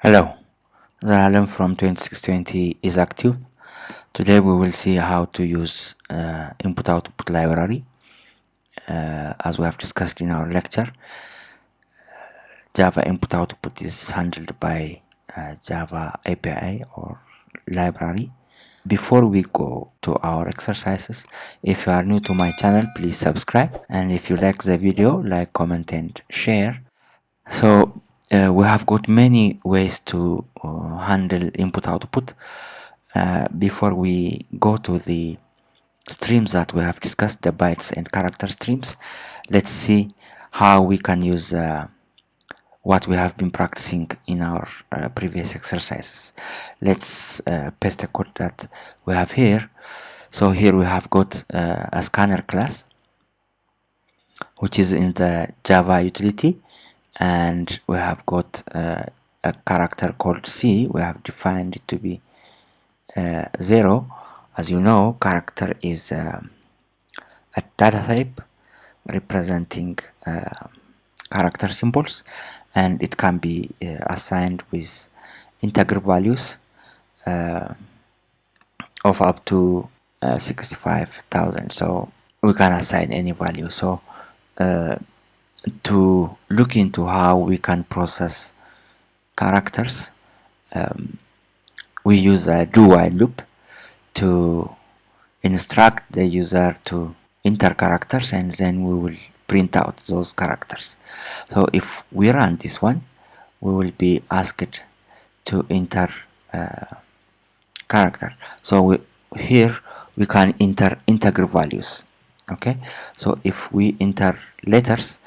Hello, the alarm from 2620 is active. Today we will see how to use input-output library. As we have discussed in our lecture, Java input-output is handled by Java API or library. Before we go to our exercises, if you are new to my channel, please subscribe, and if you like the video, like, comment and share. So we have got many ways to handle input-output. Before we go to the streams that we have discussed, the bytes and character streams, let's see how we can use what we have been practicing in our previous exercises. Let's paste the code that we have here. So here we have got a scanner class, which is in the Java utility, and we have got a character called C. We have defined it to be 0. As you know, character is a data type representing character symbols, and it can be assigned with integer values of up to 65,000. So we can assign any value. So to look into how we can process characters, we use a do-while loop to instruct the user to enter characters, and then we will print out those characters. So if we run this one, we will be asked to enter character. So here we can enter integer values. Okay, so if we enter letters,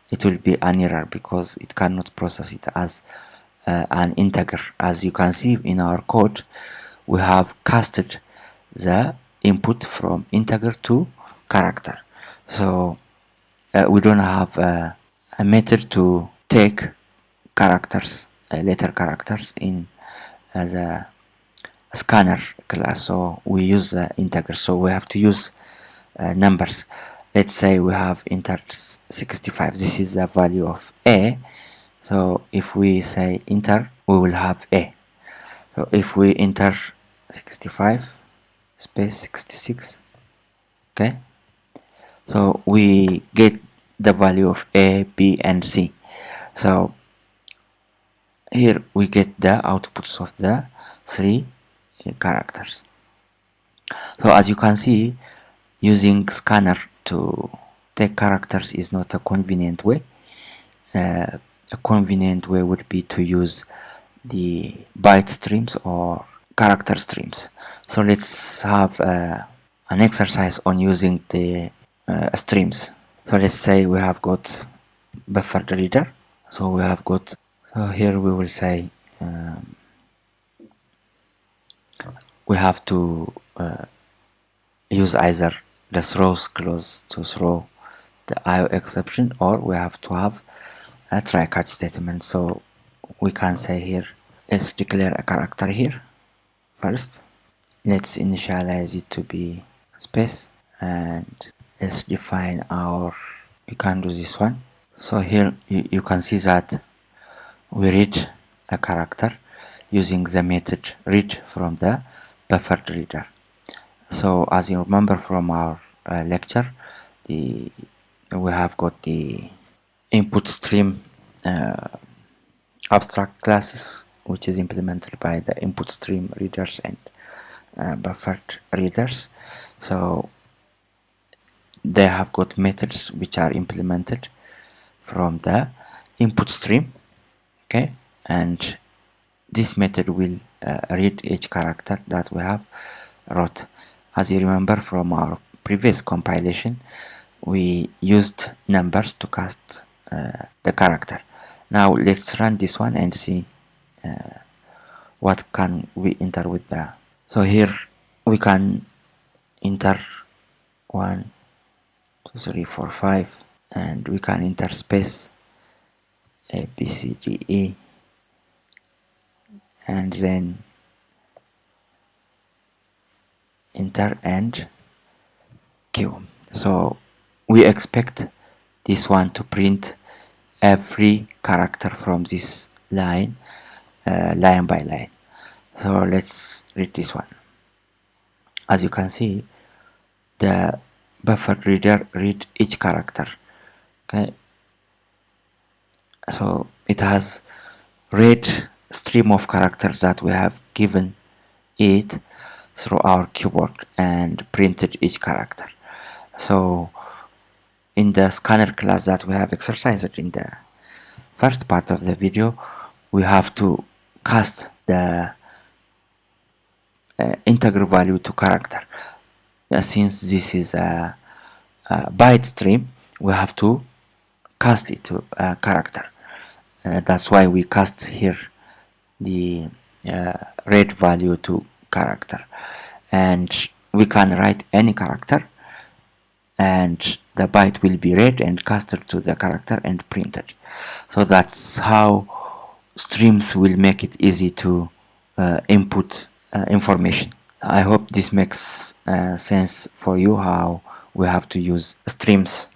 it will be an error because it cannot process it as an integer. As you can see in our code, we have casted the input from integer to character. So we don't have a method to take characters, letter characters in the scanner class. So we use integer. So we have to use numbers. Let's say we have entered 65. This is the value of A. So if we say enter, we will have A. So if we enter 65 space 66, okay, so we get the value of A, B, and C. So here we get the outputs of the three characters. So as you can see, using scanner to take characters is not a convenient way. A convenient way would be to use the byte streams or character streams. So let's have an exercise on using the streams. So let's say we have got BufferedReader. So we have got, so here we will say we have to use either the throws clause to throw the IO exception, or we have to have a try catch statement. So we can say here, let's declare a character here first. Let's initialize it to be space, and let's define our, we can do this one. So here you can see that we read a character using the method read from the BufferedReader. So as you remember from our lecture, we have got the input stream abstract classes, which is implemented by the input stream readers and buffered readers. So they have got methods which are implemented from the input stream, okay, and this method will read each character that we have wrote. As you remember from our previous compilation, we used numbers to cast the character. Now let's run this one and see what can we enter with the. So here we can enter 1, 2, 3, 4, 5, and we can enter space A, B, C, D, E, and then enter and Q. So we expect this one to print every character from this line line by line. So let's read this one. As you can see, the buffered reader read each character. Okay, so it has read stream of characters that we have given it through our keyboard and printed each character. So in the scanner class that we have exercised in the first part of the video, we have to cast the integer value to character. Since this is a byte stream, we have to cast it to a character. That's why we cast here the read value to character, and we can write any character, and the byte will be read and casted to the character and printed. So that's how streams will make it easy to input information. I hope this makes sense for you how we have to use streams.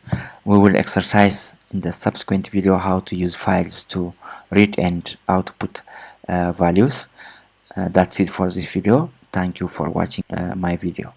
We will exercise in the subsequent video how to use files to read and output values. That's it for this video. Thank you for watching my video.